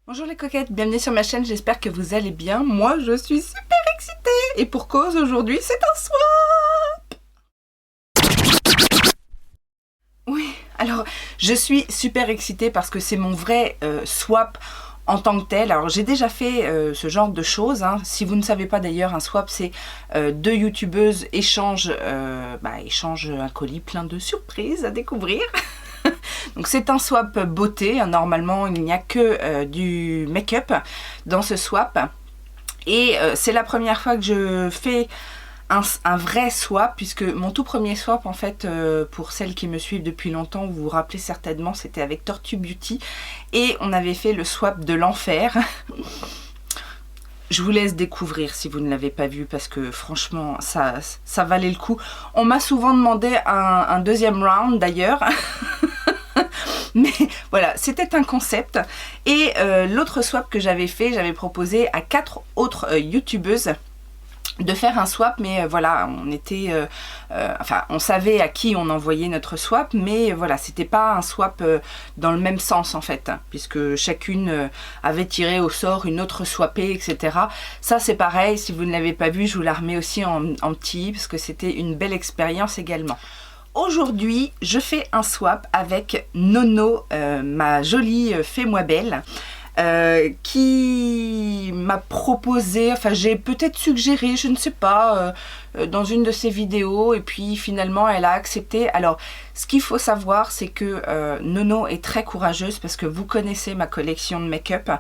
Bonjour les coquettes, bienvenue sur ma chaîne, j'espère que vous allez bien. Moi je suis super excitée et pour cause aujourd'hui c'est un swap. Oui, alors je suis super excitée parce que c'est mon vrai swap en tant que tel. Alors j'ai déjà fait ce genre de choses, hein. Si vous ne savez pas d'ailleurs, un swap c'est deux youtubeuses échangent un colis plein de surprises à découvrir. Donc c'est un swap beauté, normalement il n'y a que du make-up dans ce swap. Et c'est la première fois que je fais un vrai swap, puisque mon tout premier swap en fait, pour celles qui me suivent depuis longtemps, vous vous rappelez certainement, c'était avec Tortue Beauty. Et on avait fait le swap de l'enfer. Je vous laisse découvrir si vous ne l'avez pas vu parce que franchement ça valait le coup. On m'a souvent demandé un deuxième round d'ailleurs. Mais voilà, c'était un concept. Et l'autre swap que j'avais fait, j'avais proposé à 4 autres youtubeuses de faire un swap, mais voilà, on était, on savait à qui on envoyait notre swap, mais voilà, c'était pas un swap dans le même sens en fait, hein, puisque chacune avait tiré au sort une autre swappée, etc. Ça c'est pareil, si vous ne l'avez pas vu, je vous la remets aussi en petit, parce que c'était une belle expérience également. Aujourd'hui, je fais un swap avec Nono, ma jolie Fais-moi belle, qui m'a proposé, enfin j'ai peut-être suggéré, je ne sais pas, dans une de ses vidéos, et puis finalement elle a accepté. Alors ce qu'il faut savoir, c'est que Nono est très courageuse, parce que vous connaissez ma collection de make-up.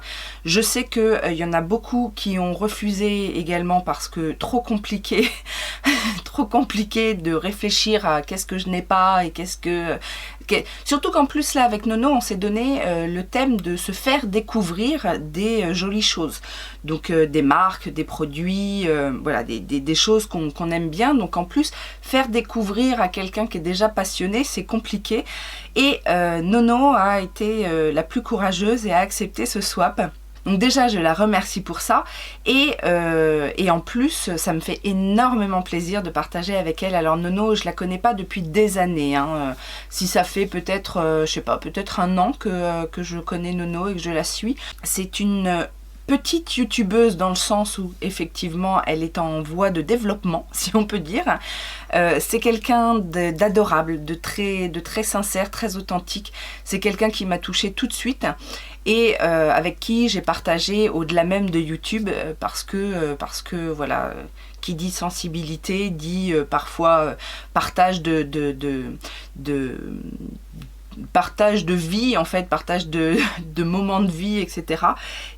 Je sais qu'il y en a beaucoup qui ont refusé également parce que trop compliqué, trop compliqué de réfléchir à qu'est-ce que je n'ai pas et qu'est-ce que... Surtout qu'en plus là avec Nono on s'est donné le thème de se faire découvrir des jolies choses, donc des marques, des produits, voilà, des choses qu'on aime bien. Donc en plus faire découvrir à quelqu'un qui est déjà passionné, c'est compliqué, et Nono a été la plus courageuse et a accepté ce swap. Donc déjà je la remercie pour ça, et en plus ça me fait énormément plaisir de partager avec elle. Alors Nono, je la connais pas depuis des années, hein. Si ça fait peut-être, je sais pas, peut-être un an que je connais Nono et que je la suis. C'est une petite youtubeuse dans le sens où effectivement elle est en voie de développement, si on peut dire. C'est quelqu'un d'adorable, de très sincère, très authentique. C'est quelqu'un qui m'a touchée tout de suite, et avec qui j'ai partagé au-delà même de YouTube, parce que voilà, qui dit sensibilité dit parfois partage partage de vie en fait, partage de moments de vie, etc.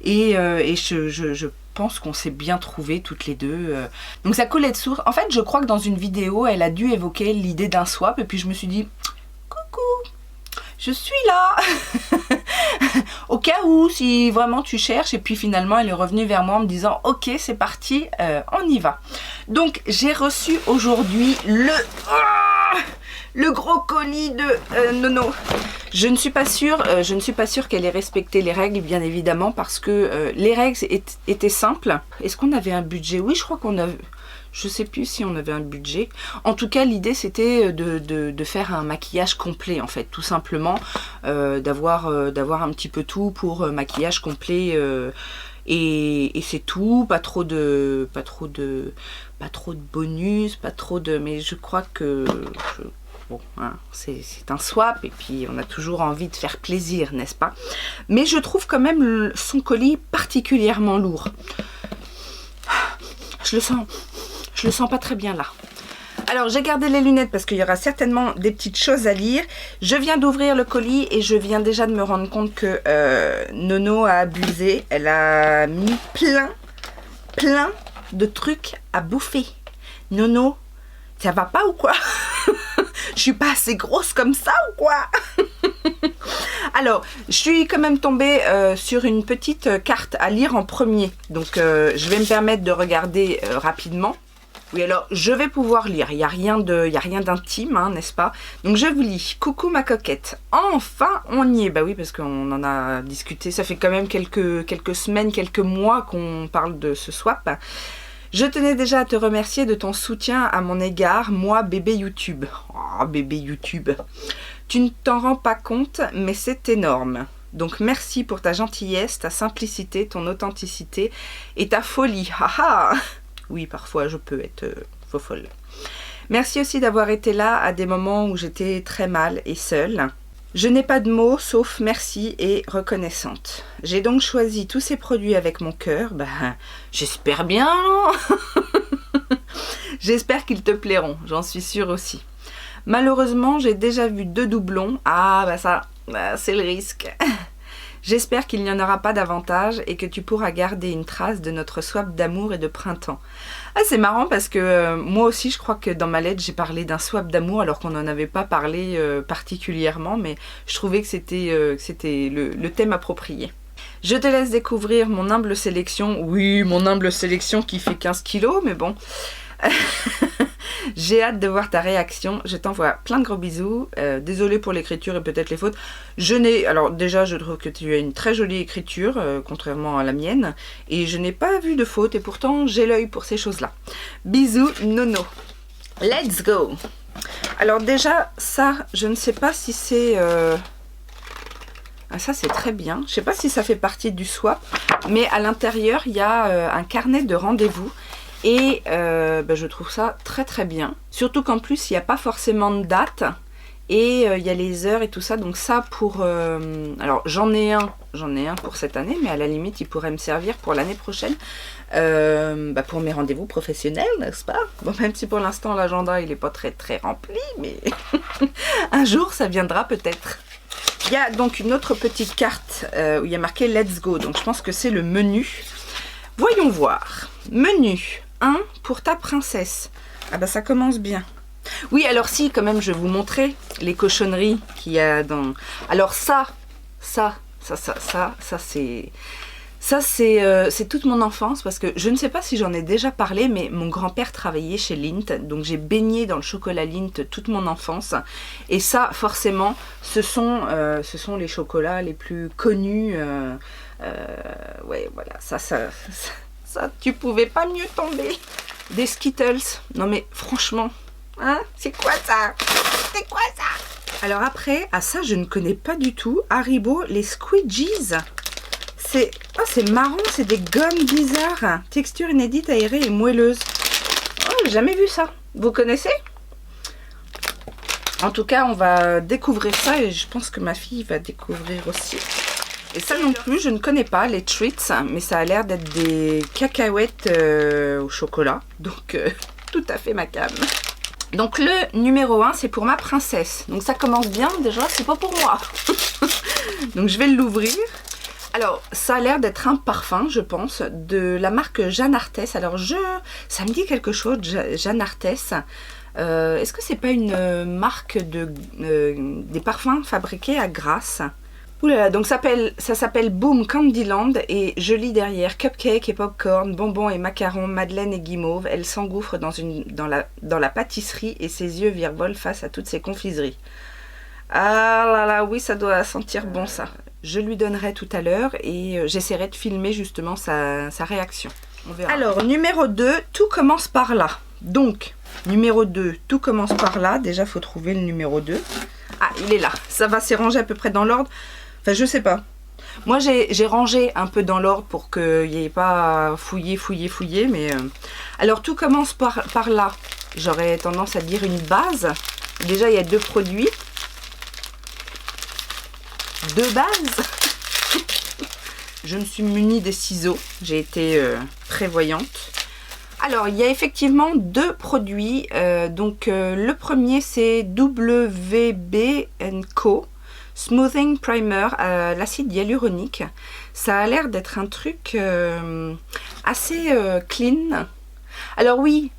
Et je pense qu'on s'est bien trouvés toutes les deux. Donc ça collait de source. En fait, je crois que dans une vidéo, elle a dû évoquer l'idée d'un swap, et puis je me suis dit, coucou, je suis là au cas où, si vraiment tu cherches. Et puis finalement, elle est revenue vers moi en me disant, ok, c'est parti, on y va. Donc j'ai reçu aujourd'hui le gros colis de Nono. Je ne suis pas sûre qu'elle ait respecté les règles, bien évidemment, parce que les règles étaient simples. Est-ce qu'on avait un budget? Oui, je crois qu'on avait... Je sais plus si on avait un budget. En tout cas, l'idée c'était de faire un maquillage complet, en fait, tout simplement, d'avoir un petit peu tout pour maquillage complet. Et c'est tout, pas trop de bonus, pas trop de... Mais je crois que... Bon, hein, c'est un swap, et puis on a toujours envie de faire plaisir, n'est-ce pas? Mais je trouve quand même son colis particulièrement lourd. Je le sens pas très bien là. Alors j'ai gardé les lunettes parce qu'il y aura certainement des petites choses à lire. Je viens d'ouvrir le colis et je viens déjà de me rendre compte que Nono a abusé. Elle a mis plein de trucs à bouffer. Nono, ça va pas ou quoi? Je suis pas assez grosse comme ça ou quoi? Alors, je suis quand même tombée sur une petite carte à lire en premier. Donc, je vais me permettre de regarder rapidement. Oui, alors, je vais pouvoir lire. Il n'y a rien d'intime, hein, n'est-ce pas? Donc, je vous lis. Coucou ma coquette. Enfin, on y est. Bah oui, parce qu'on en a discuté. Ça fait quand même quelques semaines, quelques mois qu'on parle de ce swap. Je tenais déjà à te remercier de ton soutien à mon égard, moi, bébé YouTube. Oh, bébé YouTube. Tu ne t'en rends pas compte, mais c'est énorme. Donc merci pour ta gentillesse, ta simplicité, ton authenticité et ta folie. Haha. Oui, parfois je peux être folle. Merci aussi d'avoir été là à des moments où j'étais très mal et seule. Je n'ai pas de mots sauf merci et reconnaissante. J'ai donc choisi tous ces produits avec mon cœur. J'espère bien. J'espère qu'ils te plairont, j'en suis sûre aussi. Malheureusement, j'ai déjà vu 2 doublons. Ah, c'est le risque. J'espère qu'il n'y en aura pas davantage et que tu pourras garder une trace de notre soif d'amour et de printemps. Ah, c'est marrant parce que moi aussi, je crois que dans ma lettre, j'ai parlé d'un soif d'amour alors qu'on n'en avait pas parlé particulièrement, mais je trouvais que c'était le thème approprié. Je te laisse découvrir mon humble sélection. Oui, mon humble sélection qui fait 15 kilos, mais bon. J'ai hâte de voir ta réaction. Je t'envoie plein de gros bisous. Désolée pour l'écriture et peut-être les fautes. Alors déjà, je trouve que tu as une très jolie écriture, contrairement à la mienne. Et je n'ai pas vu de faute et pourtant j'ai l'œil pour ces choses-là. Bisous, Nono. Let's go. Alors déjà, ça, je ne sais pas si c'est... Ah, ça c'est très bien. Je ne sais pas si ça fait partie du swap. Mais à l'intérieur, il y a un carnet de rendez-vous. Et je trouve ça très très bien. Surtout qu'en plus, il n'y a pas forcément de date. Et il y a les heures et tout ça. Donc ça pour... alors j'en ai un pour cette année. Mais à la limite, il pourrait me servir pour l'année prochaine. Pour mes rendez-vous professionnels, n'est-ce pas? Bon, même si pour l'instant, l'agenda, il n'est pas très très rempli. Mais un jour, ça viendra peut-être. Il y a donc une autre petite carte où il y a marqué « Let's go ». Donc je pense que c'est le menu. Voyons voir. Menu 1 pour ta princesse. Ah ça commence bien. Oui, alors si, quand même, je vais vous montrer les cochonneries qu'il y a dans... Alors ça c'est toute mon enfance parce que je ne sais pas si j'en ai déjà parlé, mais mon grand-père travaillait chez Lindt, donc j'ai baigné dans le chocolat Lindt toute mon enfance. Et ça, forcément, ce sont les chocolats les plus connus. Ouais, voilà, ça, tu pouvais pas mieux tomber. Des Skittles. Non mais franchement, hein, c'est quoi ça? C'est quoi ça? Alors après, ça je ne connais pas du tout. Haribo, les Squeegees. C'est marrant, c'est des gommes bizarres. Texture inédite, aérée et moelleuse. Oh, j'ai jamais vu ça. Vous connaissez? En tout cas, on va découvrir ça et je pense que ma fille va découvrir aussi. Et ça non plus, je ne connais pas, les treats, mais ça a l'air d'être des cacahuètes au chocolat. Donc, tout à fait ma came. Donc, le numéro 1, c'est pour ma princesse. Donc, ça commence bien, déjà, c'est pas pour moi. Donc, je vais l'ouvrir. Alors, ça a l'air d'être un parfum, je pense, de la marque Jeanne Arthès. Alors, ça me dit quelque chose, Jeanne Arthès. Est-ce que c'est pas une marque des parfums fabriqués à Grasse? Oulala, donc ça s'appelle Boom Candyland et je lis derrière cupcake et popcorn, bonbons et macarons, madeleine et guimauve. Elle s'engouffre dans la pâtisserie et ses yeux virevolent face à toutes ces confiseries. Ah là là, oui, ça doit sentir bon ça. Je lui donnerai tout à l'heure et j'essaierai de filmer justement sa réaction. On verra. Alors, numéro 2, tout commence par là. Donc, numéro 2, tout commence par là. Déjà, il faut trouver le numéro 2. Ah, il est là. Ça va, c'est rangé à peu près dans l'ordre. Enfin, je sais pas. Moi, j'ai rangé un peu dans l'ordre pour qu'il n'y ait pas fouillé, mais... Alors, tout commence par là. J'aurais tendance à dire une base. Déjà, il y a 2 produits. 2 bases. Je me suis munie des ciseaux. J'ai été prévoyante. Alors, il y a effectivement 2 produits. Le premier, c'est WB & Co. Smoothing Primer à l'acide hyaluronique. Ça a l'air d'être un truc assez clean. Alors oui,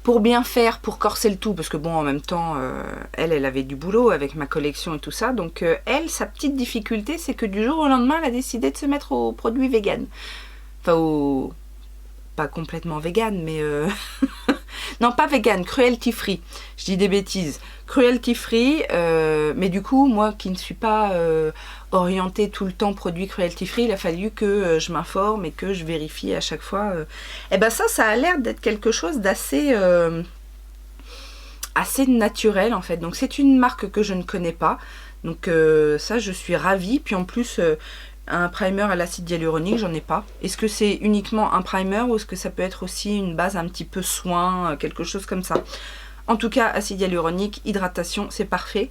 pour bien faire, pour corser le tout, parce que bon, en même temps, elle avait du boulot avec ma collection et tout ça. Donc elle, sa petite difficulté, c'est que du jour au lendemain, elle a décidé de se mettre aux produits vegan. Enfin, pas complètement vegan, mais... Non, pas vegan, cruelty free. Je dis des bêtises. Cruelty free, mais du coup, moi qui ne suis pas orientée tout le temps produit cruelty free, il a fallu que je m'informe et que je vérifie à chaque fois. Et ben ça a l'air d'être quelque chose d'assez assez naturel en fait. Donc c'est une marque que je ne connais pas. Donc ça, je suis ravie. Puis en plus, un primer à l'acide hyaluronique, j'en ai pas. Est-ce que c'est uniquement un primer ou est-ce que ça peut être aussi une base un petit peu soin, quelque chose comme ça? En tout cas, acide hyaluronique, hydratation, c'est parfait.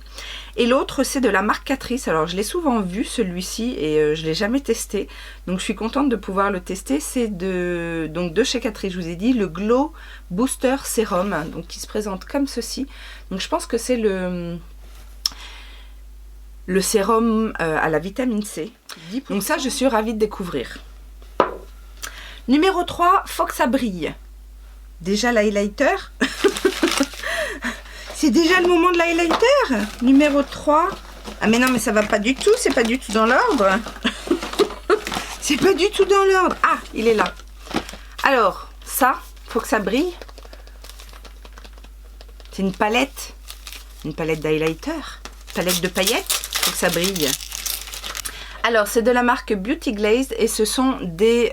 Et l'autre, c'est de la marque Catrice. Alors, je l'ai souvent vu, celui-ci, et je ne l'ai jamais testé. Donc, je suis contente de pouvoir le tester. C'est de chez Catrice, je vous ai dit, le Glow Booster Serum, donc qui se présente comme ceci. Donc, je pense que c'est le sérum à la vitamine C. Donc ça, je suis ravie de découvrir. Numéro 3, faut que ça brille. Déjà l'highlighter. C'est déjà le moment de l'highlighter. Numéro 3. Ah mais non, mais ça va pas du tout. C'est pas du tout dans l'ordre. C'est pas du tout dans l'ordre. Ah, il est là. Alors, ça, faut que ça brille. C'est une palette. Une palette d'highlighter. Palette de paillettes. Faut que ça brille. Alors, c'est de la marque Beauty Glazed et ce sont des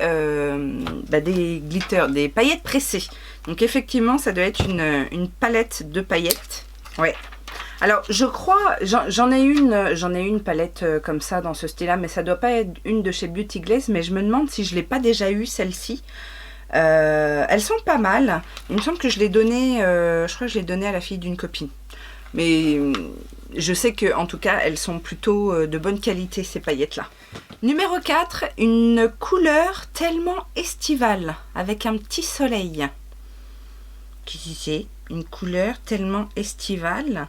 glitters, des paillettes pressées. Donc, effectivement, ça doit être une palette de paillettes. Ouais. Alors, je crois, j'en ai une palette comme ça, dans ce style-là, mais ça doit pas être une de chez Beauty Glazed, mais je me demande si je l'ai pas déjà eu, celle-ci. Elles sont pas mal. Il me semble que je l'ai donnée, je crois que je l'ai donnée à la fille d'une copine. Mais je sais que en tout cas, elles sont plutôt de bonne qualité, ces paillettes-là. Numéro 4, une couleur tellement estivale, avec un petit soleil. Qu'est-ce que c'est? Une couleur tellement estivale.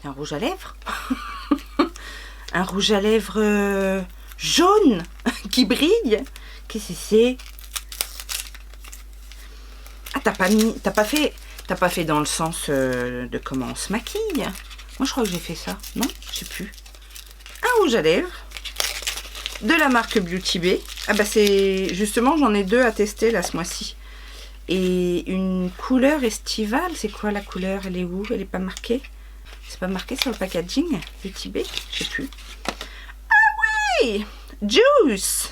Un rouge à lèvres. Un rouge à lèvres jaune qui brille. Qu'est-ce que c'est? Ah, t'as pas fait dans le sens de comment on se maquille. Moi, je crois que j'ai fait ça. Non, je sais plus. Un rouge à lèvres de la marque Beauty Bay. Ah bah c'est justement, j'en ai deux à tester là ce mois-ci. Et une couleur estivale. C'est quoi la couleur? Elle est où? Elle est pas marquée? C'est pas marqué sur le packaging? Beauty Bay? Je sais plus. Ah oui! Juice!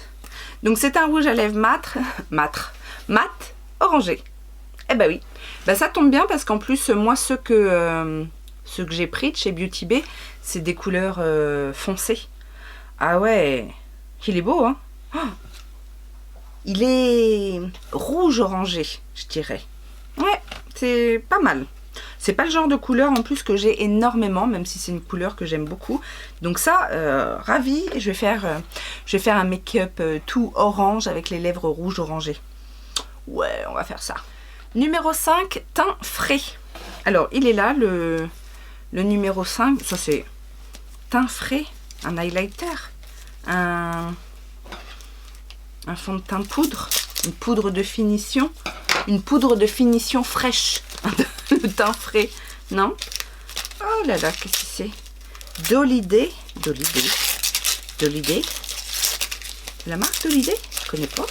Donc c'est un rouge à lèvres mat orangé. Eh ben oui, ben ça tombe bien parce qu'en plus, moi, ceux que j'ai pris de chez Beauty Bay, c'est des couleurs foncées. Ah ouais, il est beau, hein? Oh, il est rouge orangé, je dirais. Ouais, c'est pas mal. C'est pas le genre de couleur en plus que j'ai énormément, même si c'est une couleur que j'aime beaucoup. Donc ça, ravie, je vais faire un make-up tout orange avec les lèvres rouges orangées. Ouais, on va faire ça. Numéro 5, teint frais. Alors, il est là, le numéro 5. Ça, c'est teint frais, un highlighter, un fond de teint poudre, une poudre de finition fraîche. Le teint frais, non? Oh là là, qu'est-ce que c'est? Dolly-Day. C'est la marque Dolly-Day? Je connais pas.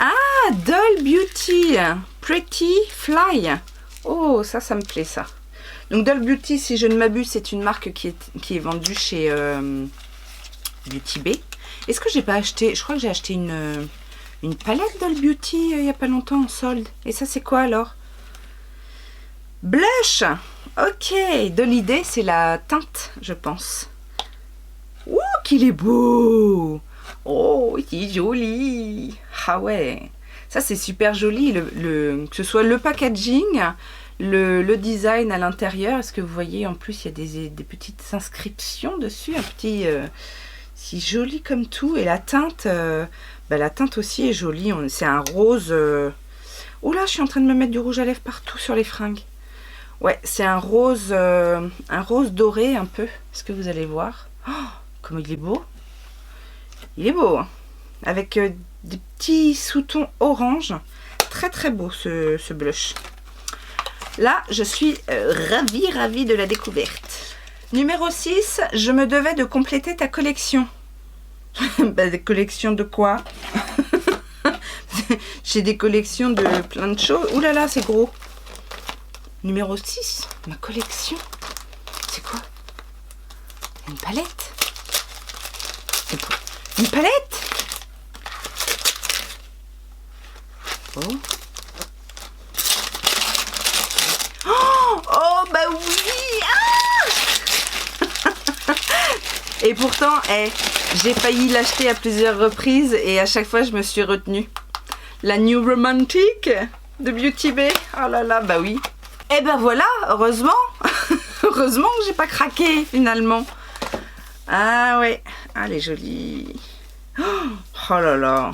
Ah, Doll Beauty Pretty Fly. Oh, ça me plaît, ça. Donc, Doll Beauty, si je ne m'abuse, c'est une marque qui est vendue chez Beauty Bay. Est-ce que j'ai pas acheté... Je crois que j'ai acheté une palette Doll Beauty il n'y a pas longtemps en solde. Et ça, c'est quoi, alors? Blush. Ok, Dolly-Day, c'est la teinte, je pense. Ouh, qu'il est beau! Oh, il est joli. Ah ouais, ça c'est super joli, que ce soit le packaging, le design à l'intérieur. Est-ce que vous voyez, en plus il y a des petites inscriptions dessus, un petit... c'est joli comme tout. Et la teinte aussi est jolie. C'est un rose... Oh là, je suis en train de me mettre du rouge à lèvres partout sur les fringues. Ouais, c'est un rose doré un peu. Est-ce que vous allez voir? Oh, comme il est beau. Il est beau, hein, avec des petits sous-tons orange. Très très beau ce blush. Là, je suis ravie de la découverte. Numéro 6, je me devais de compléter ta collection. Bah, des collections de quoi? J'ai des collections de plein de choses. Ouh là là, c'est gros. Numéro 6, ma collection. C'est quoi? Une palette? C'est quoi? Une palette? Oh. Oh, bah oui! Et pourtant, j'ai failli l'acheter à plusieurs reprises et à chaque fois je me suis retenue. La New Romantic de Beauty Bay. Oh là là, bah oui. Et ben voilà, heureusement. Heureusement que j'ai pas craqué finalement. Ah ouais, ah, elle est jolie. Oh là là.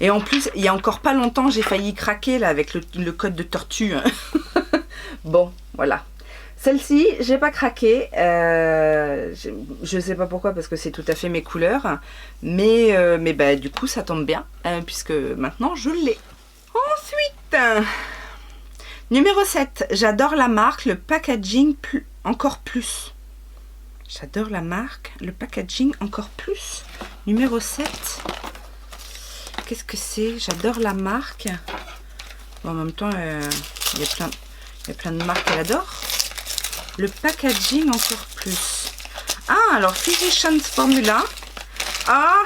Et en plus, il y a encore pas longtemps, j'ai failli craquer là avec le code de tortue. Bon, voilà. Celle-ci, j'ai pas craqué. Je sais pas pourquoi, parce que c'est tout à fait mes couleurs. Mais bah, du coup, ça tombe bien, puisque maintenant, je l'ai. Ensuite, numéro 7. J'adore la marque, le packaging encore plus. J'adore la marque, le packaging encore plus. Numéro 7. Qu'est-ce que c'est? J'adore la marque. Bon, en même temps, il y a plein de marques qu'elle adore. Le packaging encore plus. Ah, alors Physicians Formula. Ah,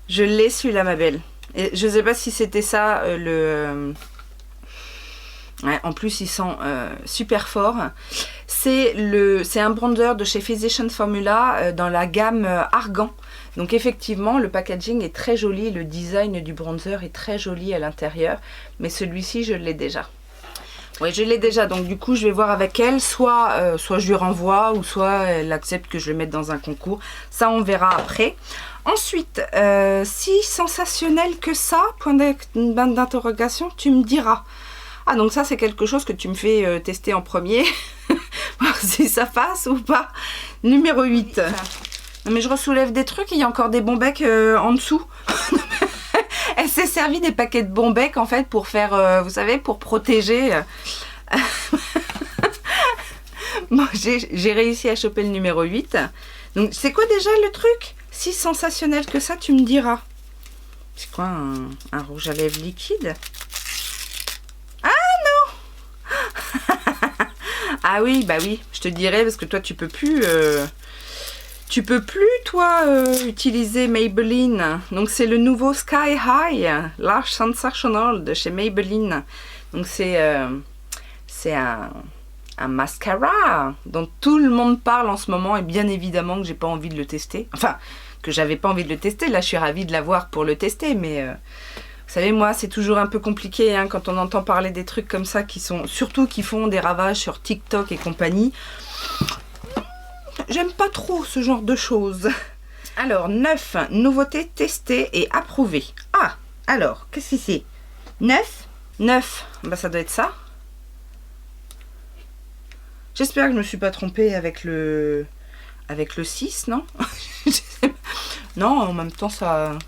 je l'ai celui-là, ma belle. Et je sais pas si c'était ça ouais, en plus, il sent super fort. C'est un bronzer de chez Physicians Formula dans la gamme Argan. Donc effectivement, le packaging est très joli. Le design du bronzer est très joli à l'intérieur. Mais celui-ci, je l'ai déjà. Oui, je l'ai déjà. Donc du coup, je vais voir avec elle. Soit je lui renvoie ou soit elle accepte que je le mette dans un concours. Ça, on verra après. Ensuite, si sensationnel que ça, point d'interrogation, tu me diras. Ah, donc ça, c'est quelque chose que tu me fais tester en premier. Voir si ça passe ou pas. Numéro 8. Non, mais je ressoulève des trucs, il y a encore des bons becs en dessous. Elle s'est servi des paquets de bons becs, en fait, pour faire, vous savez, pour protéger. Bon, j'ai réussi à choper le numéro 8. Donc, c'est quoi déjà le truc? Si sensationnel que ça, tu me diras. C'est quoi, un rouge à lèvres liquide? Ah oui, bah oui, je te dirais, parce que toi, tu peux plus... toi, utiliser Maybelline. Donc, c'est le nouveau Sky High Lash Sensational de chez Maybelline. Donc, c'est un mascara dont tout le monde parle en ce moment. Et bien évidemment que j'ai pas envie de le tester. Enfin, que j'avais pas envie de le tester. Là, je suis ravie de l'avoir pour le tester. Mais, vous savez, moi, c'est toujours un peu compliqué hein, quand on entend parler des trucs comme ça qui sont... Surtout qui font des ravages sur TikTok et compagnie. J'aime pas trop ce genre de choses. Alors, 9. Nouveautés testées et approuvées. Ah, alors, qu'est-ce que c'est? 9. 9. Bah, ça doit être ça. J'espère que je me suis pas trompée avec le 6, non? Non, en même temps, ça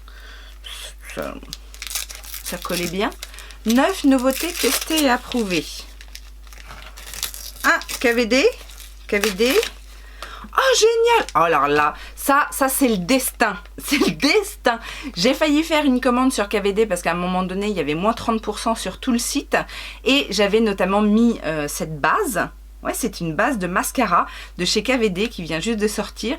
collait bien. 9 nouveautés testées et approuvées. Ah, KVD. Oh, génial! Oh, alors là, ça c'est le destin. C'est le destin. J'ai failli faire une commande sur KVD parce qu'à un moment donné, il y avait moins 30% sur tout le site. Et j'avais notamment mis cette base. Ouais, c'est une base de mascara de chez KVD qui vient juste de sortir.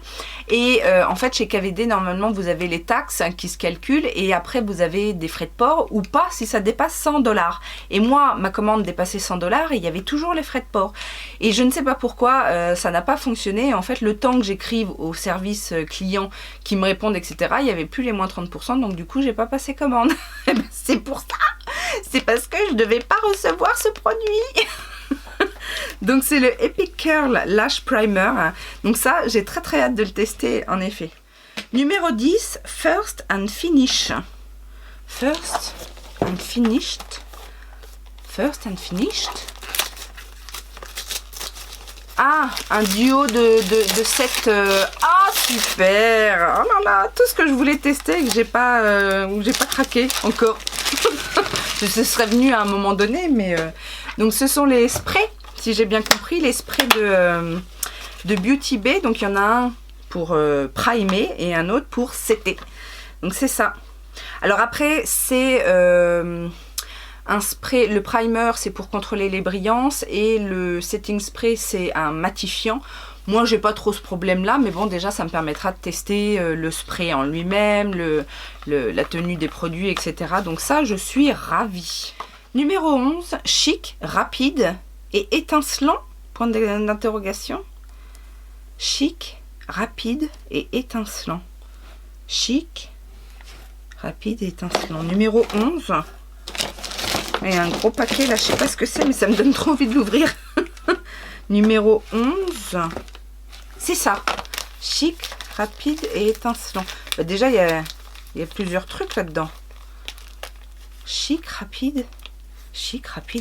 Et en fait, chez KVD, normalement, vous avez les taxes qui se calculent et après, vous avez des frais de port ou pas si ça dépasse 100 $. Et moi, ma commande dépassait 100 $ et il y avait toujours les frais de port. Et je ne sais pas pourquoi ça n'a pas fonctionné. En fait, le temps que j'écrive au service client qui me répondent, etc., il n'y avait plus les moins 30%. Donc, du coup, j'ai pas passé commande. C'est pour ça. C'est parce que je ne devais pas recevoir ce produit. Donc c'est le Epic Curl Lash Primer. Donc ça, j'ai très hâte de le tester en effet. Numéro 10, First and Finish. First and Finished. First and Finished. Ah, un duo de 7... Ah, super. Oh là là, tout ce que je voulais tester et que j'ai pas craqué encore. Ce serait venu à un moment donné, mais... Donc ce sont les sprays, si j'ai bien compris, les sprays de Beauty Bay. Donc il y en a un pour primer et un autre pour setter. Donc c'est ça. Alors après, c'est un spray, le primer c'est pour contrôler les brillances et le setting spray c'est un matifiant. Moi j'ai pas trop ce problème là, mais bon déjà ça me permettra de tester le spray en lui-même, la tenue des produits, etc. Donc ça je suis ravie. Numéro 11, chic, rapide et étincelant, point d'interrogation. Chic, rapide et étincelant. Chic, rapide et étincelant. Numéro 11. Et un gros paquet là, je sais pas ce que c'est, mais ça me donne trop envie de l'ouvrir. Numéro 11. C'est ça. Chic, rapide et étincelant. Bah, déjà, il y a plusieurs trucs là-dedans. Chic, rapide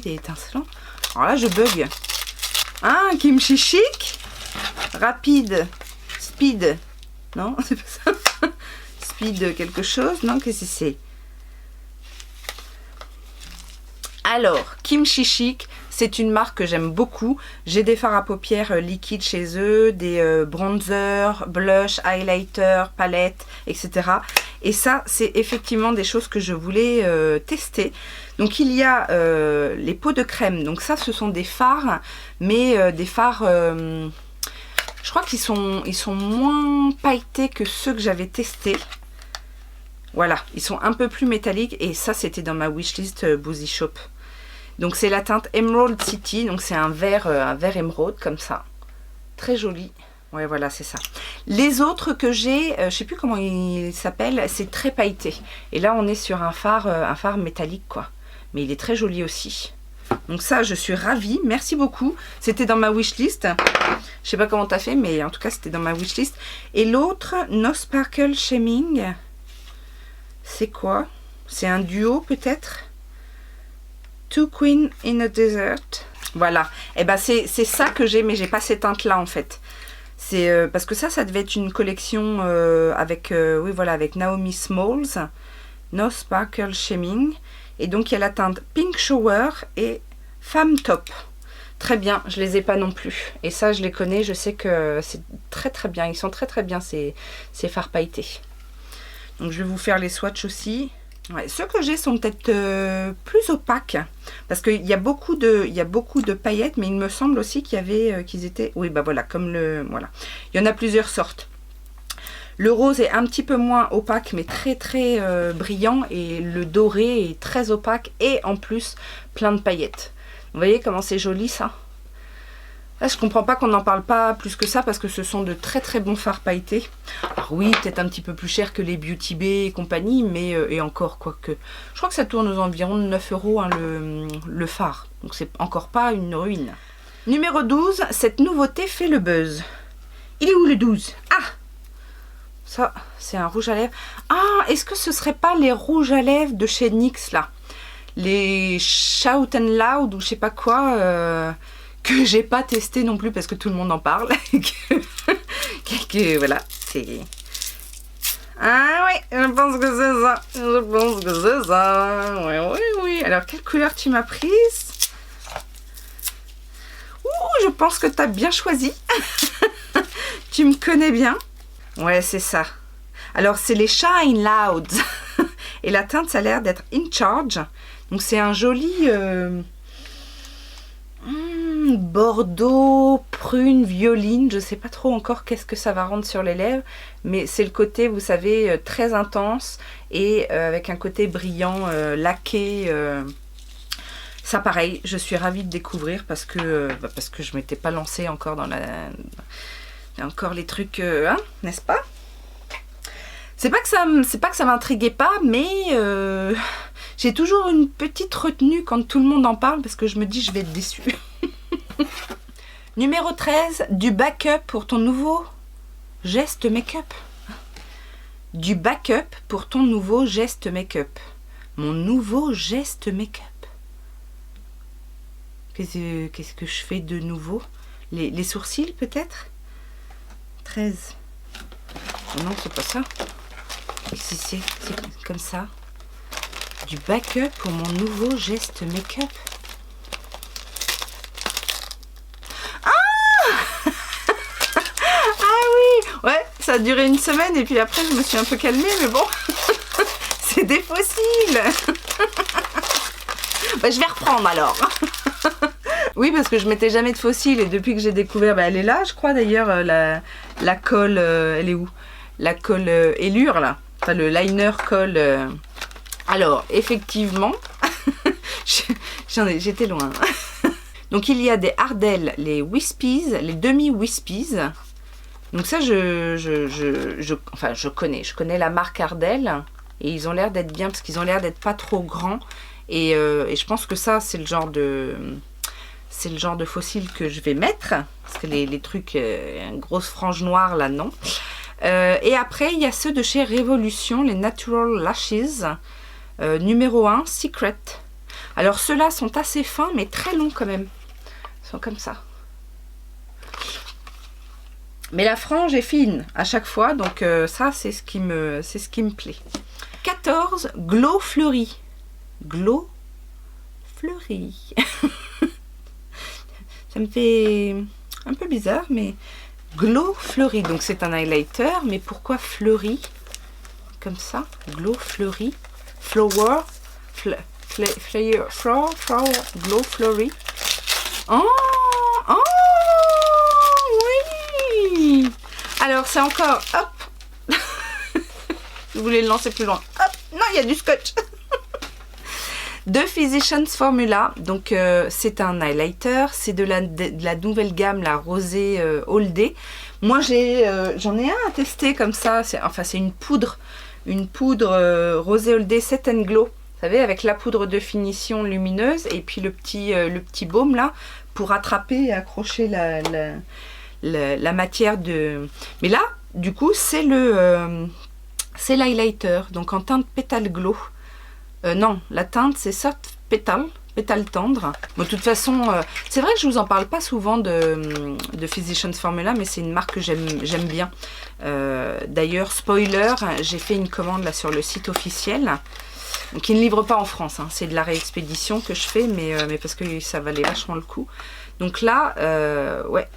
et étincelant. Alors là, je bug. Ah, kimchi chic, rapide, speed. Non, c'est pas ça. Speed quelque chose. Non, qu'est-ce que c'est? Alors, Kimchi Chic, c'est une marque que j'aime beaucoup. J'ai des fards à paupières liquides chez eux, des bronzers, blush, highlighter, palettes, etc. Et ça, c'est effectivement des choses que je voulais tester. Donc, il y a les pots de crème. Donc ça, ce sont des fards, mais des fards... je crois qu'ils sont moins pailletés que ceux que j'avais testés. Voilà, ils sont un peu plus métalliques. Et ça, c'était dans ma wishlist Boozy Shop. Donc c'est la teinte Emerald City, donc c'est un vert émeraude comme ça. Très joli. Ouais, voilà, c'est ça. Les autres que j'ai, je sais plus comment ils s'appellent, c'est très pailleté. Et là, on est sur un phare métallique, quoi. Mais il est très joli aussi. Donc ça, je suis ravie. Merci beaucoup. C'était dans ma wishlist. Je sais pas comment t'as fait, mais en tout cas, c'était dans ma wishlist. Et l'autre, No Sparkle Shaming. C'est quoi? C'est un duo, peut-être? Two Queen in a Desert. Voilà. Et ben c'est ça que j'ai, mais j'ai pas ces teintes là en fait. C'est parce que ça devait être une collection avec oui voilà, avec Naomi Smalls. No Sparkle Shaming. Et donc il y a la teinte Pink Shower et Femme Top. Très bien, je les ai pas non plus. Et ça je les connais, je sais que c'est très très bien. Ils sont très très bien ces fards pailletés. Donc je vais vous faire les swatchs aussi. Ouais, ceux que j'ai sont peut-être plus opaques parce qu'il y a beaucoup de paillettes, mais il me semble aussi qu'il y avait qu'ils étaient, oui bah voilà, comme le voilà, il y en a plusieurs sortes. Le rose est un petit peu moins opaque mais très très brillant, et le doré est très opaque et en plus plein de paillettes. Vous voyez comment c'est joli ça? Là, je comprends pas qu'on n'en parle pas plus que ça parce que ce sont de très très bons fards pailletés. Alors oui, peut-être un petit peu plus cher que les Beauty Bay et compagnie, mais et encore, quoique. Je crois que ça tourne aux environs de 9 € hein, le fard. Donc c'est encore pas une ruine. Numéro 12, cette nouveauté fait le buzz. Il est où le 12? Ah! Ça, c'est un rouge à lèvres. Ah, est-ce que ce serait pas les rouges à lèvres de chez NYX là? Les Shout and Loud ou je sais pas quoi... que j'ai pas testé non plus parce que tout le monde en parle. Voilà, c'est... Ah oui, je pense que c'est ça. Je pense que c'est ça. Oui, oui, oui. Alors, quelle couleur tu m'as prise? Ouh, je pense que tu as bien choisi. Tu me connais bien. Ouais, c'est ça. Alors, c'est les Shine Loud. Et la teinte, ça a l'air d'être In Charge. Donc, c'est un joli... bordeaux, prune, violine, je sais pas trop encore qu'est-ce que ça va rendre sur les lèvres, mais c'est le côté, vous savez, très intense et avec un côté brillant, laqué. Ça pareil, je suis ravie de découvrir parce que je m'étais pas lancée encore dans encore les trucs, hein, n'est-ce pas? C'est pas que ça m'intriguait pas, mais j'ai toujours une petite retenue quand tout le monde en parle parce que je me dis je vais être déçue. Numéro 13, du backup pour ton nouveau geste make-up. Du backup pour ton nouveau geste make-up. Mon nouveau geste make-up. Qu'est-ce que je fais de nouveau? Les sourcils peut-être? 13. Oh non, c'est pas ça. C'est comme ça. Du backup pour mon nouveau geste make-up. Ouais, ça a duré une semaine et puis après je me suis un peu calmée, mais bon, c'est des fossiles. Bah, je vais reprendre alors. Oui, parce que je mettais jamais de fossiles et depuis que j'ai découvert, bah, elle est là, je crois d'ailleurs, la colle, elle est où? La colle Allure là, enfin le liner colle. Alors, effectivement, j'étais loin. Donc il y a des Ardell, les Wispies, les demi-Wispies. Donc ça, enfin, je connais la marque Ardell. Et ils ont l'air d'être bien parce qu'ils ont l'air d'être pas trop grands. Et je pense que ça, c'est le genre de fossile que je vais mettre. Parce que les trucs, une grosse frange noire là, non. Et après, il y a ceux de chez Révolution, les Natural Lashes. Numéro 1, Secret. Alors ceux-là sont assez fins, mais très longs quand même. Ils sont comme ça. Mais la frange est fine à chaque fois, donc ça, c'est ce qui me plaît. 14, Glow Fleuri. Glow Fleuri. Ça me fait un peu bizarre, mais Glow Fleuri. Donc c'est un highlighter, mais pourquoi fleuri? Comme ça, Glow Fleuri. Flower. Flower. Glow Fleuri. Oh, oui. Alors c'est encore, hop. Je voulais le lancer plus loin. Hop, non, il y a du scotch. De Physicians Formula, donc c'est un highlighter, c'est de la nouvelle gamme, la rosée all day. Moi j'en ai un à tester comme ça, c'est une poudre rosée all day Set and Glow, vous savez, avec la poudre de finition lumineuse et puis le petit baume là pour attraper et accrocher la matière de... Mais là, du coup, c'est l'highlighter, donc en teinte Pétale Glow. Non, la teinte c'est Soft Pétale tendre. Bon, de toute façon, c'est vrai que je vous en parle pas souvent de Physicians Formula, mais c'est une marque que j'aime bien. D'ailleurs, spoiler, j'ai fait une commande là sur le site officiel, qui ne livre pas en France, hein. C'est de la réexpédition que je fais, mais parce que ça valait vachement le coup. Donc là, ouais.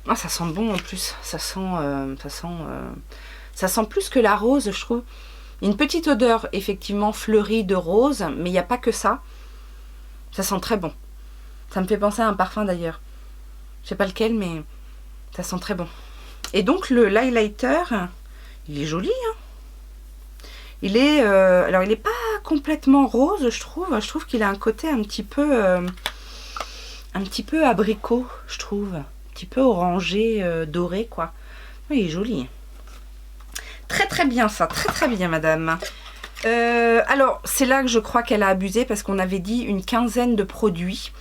Ah, ça sent bon en plus, ça sent plus que la rose, je trouve. Une petite odeur effectivement fleurie de rose, mais il n'y a pas que ça. Ça sent très bon. Ça me fait penser à un parfum d'ailleurs. Je sais pas lequel, mais ça sent très bon. Et donc l'highlighter, il est joli, hein. Il est, alors il n'est pas complètement rose, je trouve. Je trouve qu'il a un côté un petit peu abricot, je trouve. Un petit peu orangé, doré, quoi. Oui, il est joli. Très très bien ça, très très bien madame. Alors c'est là que je crois qu'elle a abusé parce qu'on avait dit une quinzaine de produits.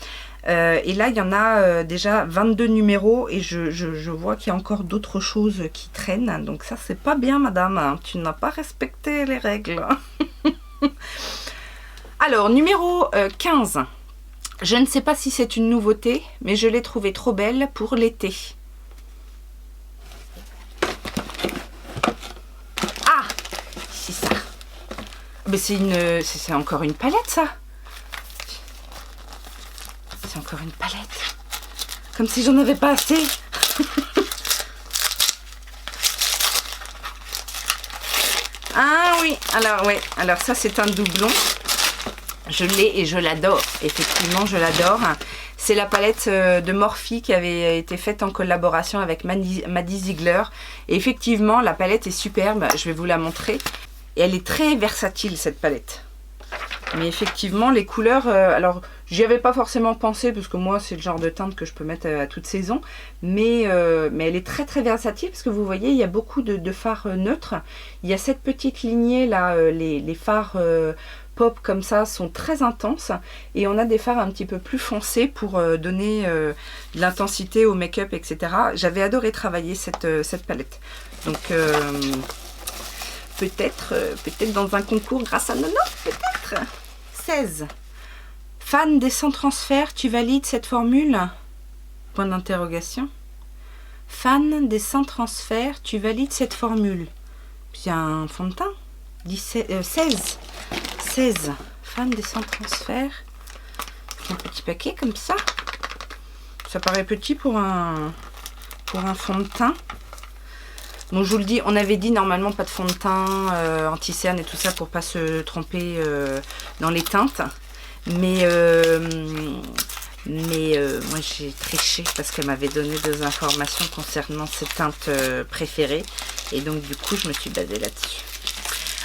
Et là il y en a déjà 22 numéros et je vois qu'il y a encore d'autres choses qui traînent. Donc ça c'est pas bien madame, tu n'as pas respecté les règles. Alors numéro 15. Je ne sais pas si c'est une nouveauté, mais je l'ai trouvée trop belle pour l'été. Mais c'est encore une palette ça. C'est encore une palette. Comme si j'en avais pas assez. Ah oui, alors ouais, alors ça c'est un doublon. Je l'ai et je l'adore. Effectivement, je l'adore. C'est la palette de Morphe qui avait été faite en collaboration avec Maddie Ziegler. Et effectivement, la palette est superbe. Je vais vous la montrer. Et elle est très versatile cette palette. Mais effectivement les couleurs, alors j'y avais pas forcément pensé parce que moi c'est le genre de teinte que je peux mettre à toute saison. Mais elle est très très versatile parce que vous voyez il y a beaucoup de fards neutres. Il y a cette petite lignée là, les fards pop comme ça sont très intenses. Et on a des fards un petit peu plus foncés pour donner de l'intensité au make-up etc. J'avais adoré travailler cette palette. Donc... peut-être dans un concours grâce à Nono, peut-être. 16. Fan des sans transfert, tu valides cette formule? Point d'interrogation. Fan des sans transfert, tu valides cette formule? Puis un fond de teint. 16. 16. Fan des sans transfert. Un petit paquet comme ça. Ça paraît petit pour un fond de teint. Bon, je vous le dis, on avait dit normalement pas de fond de teint anti-cerne et tout ça pour pas se tromper dans les teintes. Mais moi j'ai triché parce qu'elle m'avait donné des informations concernant ses teintes préférées. Et donc du coup je me suis basée là-dessus.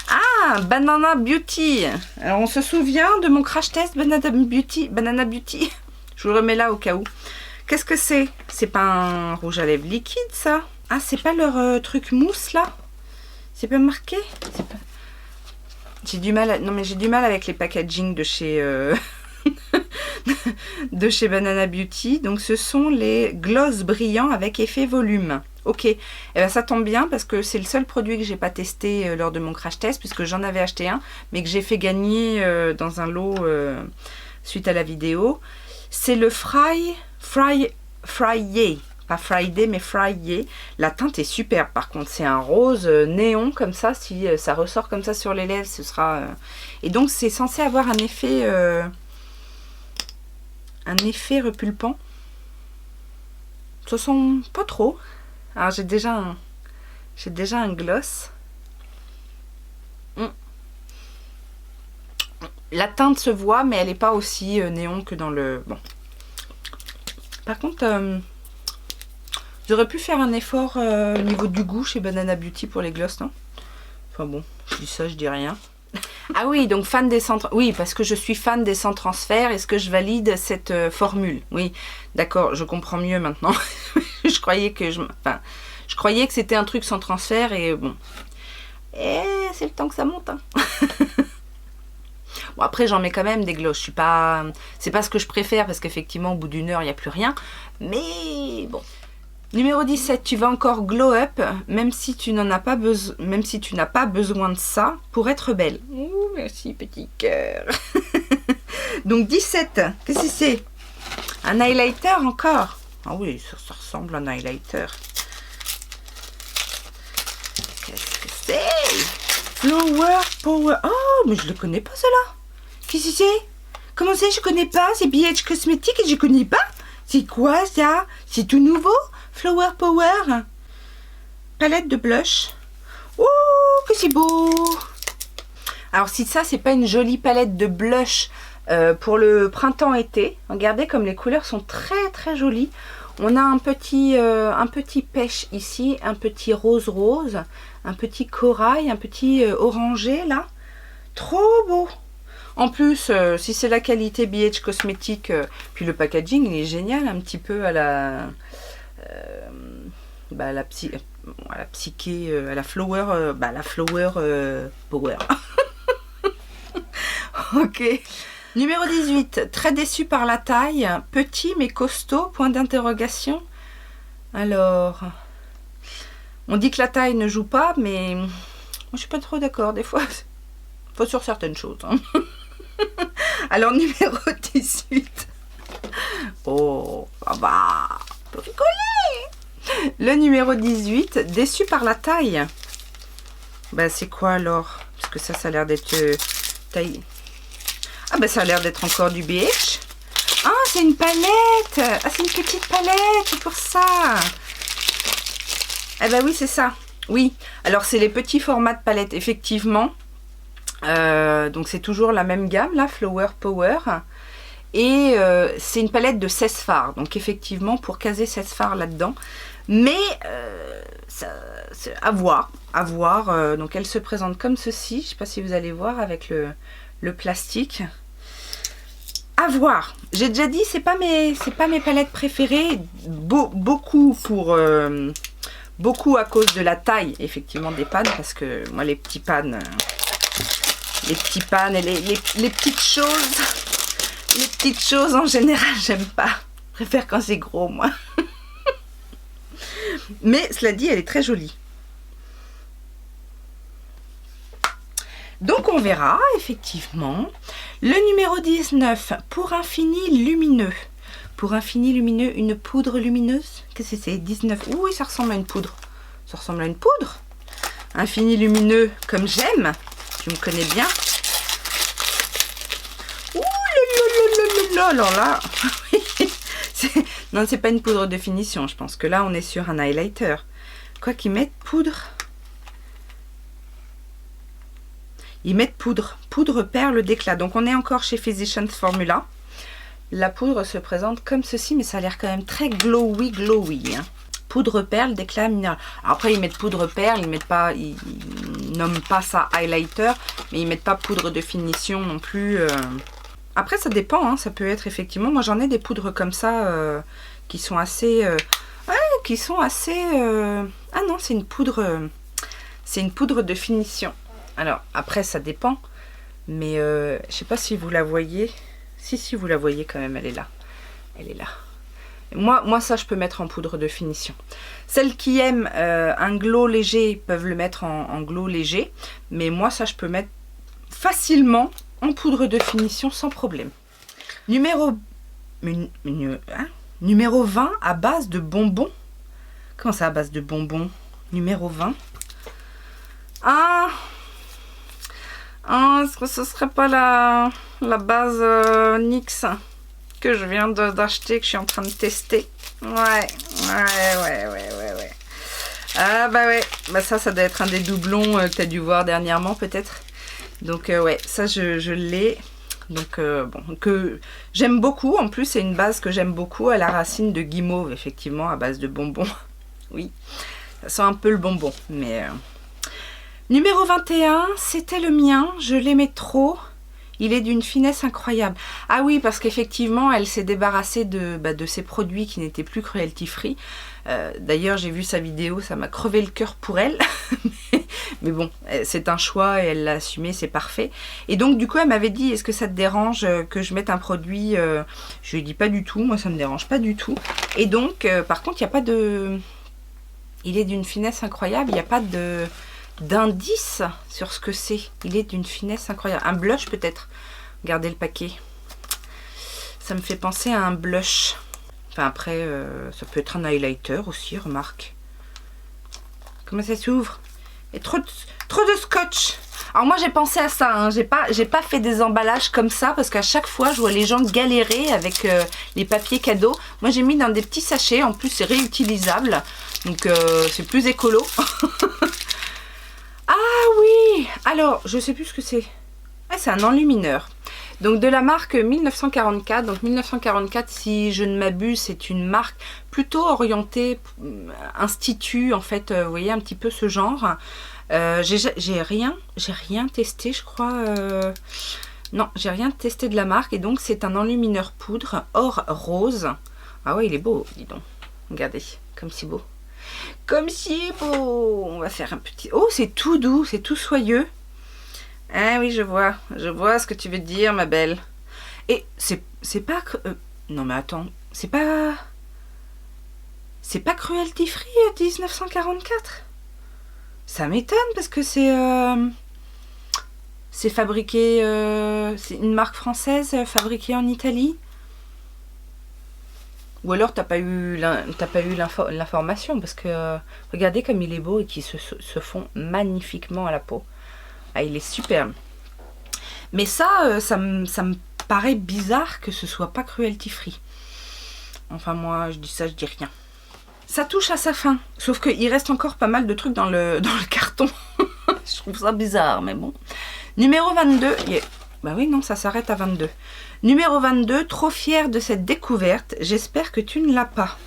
Ah, Banana Beauty. Alors on se souvient de mon crash test Banana Beauty. Je vous le remets là au cas où. Qu'est-ce que c'est? C'est pas un rouge à lèvres liquide ça? Ah, c'est pas leur truc mousse là? C'est pas marqué? Pas... J'ai du mal, non mais j'ai du mal avec les packaging de chez de chez Banana Beauty. Donc ce sont les gloss brillants avec effet volume. Ok, et ben ça tombe bien parce que c'est le seul produit que j'ai pas testé lors de mon crash test, puisque j'en avais acheté un, mais que j'ai fait gagner dans un lot suite à la vidéo. C'est le Fryé, pas Friday mais Fryé. La teinte est superbe par contre, c'est un rose néon comme ça, si ça ressort comme ça sur les lèvres, ce sera... Et donc c'est censé avoir un effet repulpant. Ça sent pas trop. Alors j'ai déjà un gloss. La teinte se voit, mais elle n'est pas aussi néon que dans le... Bon. Par contre, j'aurais pu faire un effort au niveau du goût chez Banana Beauty pour les gloss, non? Enfin bon, je dis ça, je dis rien. Ah oui, donc fan des sans... Oui, parce que je suis fan des sans transfert. Est-ce que je valide cette formule? Oui, d'accord, je comprends mieux maintenant. Je croyais que je croyais que c'était un truc sans transfert et bon. Et c'est le temps que ça monte. Hein. Bon, après, j'en mets quand même des gloss. Je suis pas... C'est pas ce que je préfère parce qu'effectivement, au bout d'une heure, il n'y a plus rien. Mais bon. Numéro 17, tu vas encore glow up, même si tu n'en as pas besoin, même si tu n'as pas besoin de ça pour être belle. Ouh, merci petit cœur. Donc 17, qu'est-ce que c'est? Un highlighter encore? Ah oui, ça ressemble à un highlighter. Qu'est-ce que c'est? Flower Power. Oh, mais je le connais pas cela. Qu'est-ce que c'est? Comment c'est? Je connais pas. C'est BH Cosmetics et je connais pas. C'est quoi ça? C'est tout nouveau? Flower Power. Palette de blush. Oh, que c'est beau. Alors si ça, c'est pas une jolie palette de blush pour le printemps-été. Regardez comme les couleurs sont très très jolies. On a un petit pêche ici, un petit rose, un petit corail, un petit orangé là. Trop beau. En plus, si c'est la qualité BH Cosmetics, puis le packaging, il est génial, un petit peu à la... à la psyché, à la flower, power. Ok. Numéro 18, très déçu par la taille, petit mais costaud, point d'interrogation. Alors, on dit que la taille ne joue pas, mais moi je suis pas trop d'accord des fois. Faut sur certaines choses. Hein. Alors, numéro 18. Oh, ça va. Faut rigoler. Le numéro 18, déçu par la taille. Bah, c'est quoi alors? Parce que ça a l'air d'être taille. Ah, bah, ça a l'air d'être encore du BH. Ah, c'est une palette. Ah, c'est une petite palette, c'est pour ça. Eh ben oui, c'est ça. Oui. Alors, c'est les petits formats de palette, effectivement. Donc c'est toujours la même gamme là, Flower Power, et c'est une palette de 16 fards, donc effectivement pour caser 16 fards là dedans, mais à voir, donc elle se présente comme ceci. Je sais pas si vous allez voir avec le plastique, à voir. J'ai déjà dit, c'est pas mes palettes préférées, beaucoup à cause de la taille effectivement des pannes, parce que moi les petits pannes et les petites choses en général j'aime pas, je préfère quand c'est gros moi. Mais cela dit, elle est très jolie, donc on verra effectivement. Le numéro 19, pour un fini lumineux, une poudre lumineuse. Qu'est-ce que c'est? 19, oui, ça ressemble à une poudre, un fini lumineux comme j'aime. Tu me connais bien. Ouh là, alors là. Non, c'est pas une poudre de finition. Je pense que là, on est sur un highlighter. Quoi qu'ils mettent poudre. Ils mettent poudre perle d'éclat. Donc, on est encore chez Physicians Formula. La poudre se présente comme ceci, mais ça a l'air quand même très glowy. Hein. Poudre perle d'éclat minéral. Après, ils mettent poudre perle, ils nomment pas ça highlighter, mais ils mettent pas poudre de finition non plus. Après, ça dépend, hein, ça peut être effectivement. Moi, j'en ai des poudres comme ça qui sont assez. Ouais, qui sont assez... Ah non, c'est une poudre de finition. Alors, après, ça dépend. Mais je sais pas si vous la voyez. Si, vous la voyez quand même, elle est là. Elle est là. Moi, ça, je peux mettre en poudre de finition. Celles qui aiment un glow léger peuvent le mettre en glow léger. Mais moi, ça, je peux mettre facilement en poudre de finition sans problème. Numéro 20 à base de bonbons. Comment ça, à base de bonbons? Numéro 20. Est-ce que ce serait pas la base NYX que je viens d'acheter, que je suis en train de tester? Ouais. Ah bah ouais, bah ça doit être un des doublons que tu as dû voir dernièrement peut-être. Donc ouais, ça je l'ai. Donc bon, que j'aime beaucoup. En plus, c'est une base que j'aime beaucoup à la racine de guimauve, effectivement, à base de bonbons. Oui, ça sent un peu le bonbon, mais... Numéro 21, c'était le mien, je l'aimais trop. Il est d'une finesse incroyable. Ah oui, parce qu'effectivement, elle s'est débarrassée de ses produits qui n'étaient plus cruelty free. D'ailleurs, j'ai vu sa vidéo, ça m'a crevé le cœur pour elle. Mais bon, c'est un choix et elle l'a assumé, c'est parfait. Et donc, du coup, elle m'avait dit, est-ce que ça te dérange que je mette un produit? Je lui ai dit pas du tout, moi ça me dérange pas du tout. Et donc, par contre, il n'y a pas de... Il est d'une finesse incroyable, il n'y a pas d'indice sur ce que c'est. Il est d'une finesse incroyable. Un blush peut-être. Regardez le paquet. Ça me fait penser à un blush. Enfin après, ça peut être un highlighter aussi, remarque. Comment ça s'ouvre? Et trop de scotch. Alors moi j'ai pensé à ça, hein. J'ai pas fait des emballages comme ça parce qu'à chaque fois je vois les gens galérer avec les papiers cadeaux. Moi j'ai mis dans des petits sachets, en plus c'est réutilisable, donc c'est plus écolo. Ah oui, alors je sais plus ce que c'est. Ah, c'est un enlumineur. Donc de la marque 1944. Donc 1944, si je ne m'abuse, c'est une marque plutôt orientée institut en fait. Vous voyez un petit peu ce genre. J'ai rien testé, je crois. Non, j'ai rien testé de la marque. Et donc c'est un enlumineur poudre or rose. Ah ouais, il est beau, dis donc. Regardez, comme si beau. Comme si beau. On va faire un petit... Oh, c'est tout doux, c'est tout soyeux. Ah oui, je vois ce que tu veux dire, ma belle. Et c'est pas... non mais attends, c'est pas cruelty free 1944. Ça m'étonne parce que c'est fabriqué... c'est une marque française fabriquée en Italie. Ou alors t'as pas eu l'information parce que regardez comme il est beau et qu'il se fond magnifiquement à la peau. Ah, il est superbe. Mais ça, ça me paraît bizarre que ce soit pas cruelty free. Enfin moi je dis ça, je dis rien. Ça touche à sa fin. Sauf qu'il reste encore pas mal de trucs dans le carton. Je trouve ça bizarre, mais bon. Numéro 22. Bah oui, non, ça s'arrête à 22. Numéro 22, trop fière de cette découverte. J'espère que tu ne l'as pas.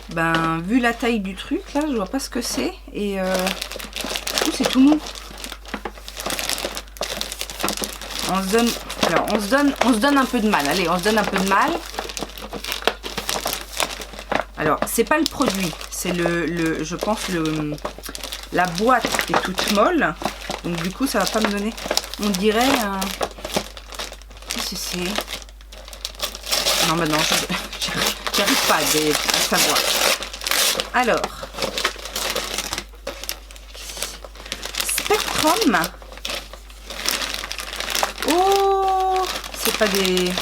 Ben, vu la taille du truc, là, je vois pas ce que c'est. Et c'est tout mou. On se donne un peu de mal. Allez, on se donne un peu de mal. Alors, c'est pas le produit. C'est je pense, la boîte est toute molle. Donc, du coup, ça va pas me donner... On dirait un... Qu'est-ce que c'est? Non, mais non, j'arrive pas à savoir. Alors, Spectrum. Oh, c'est pas des...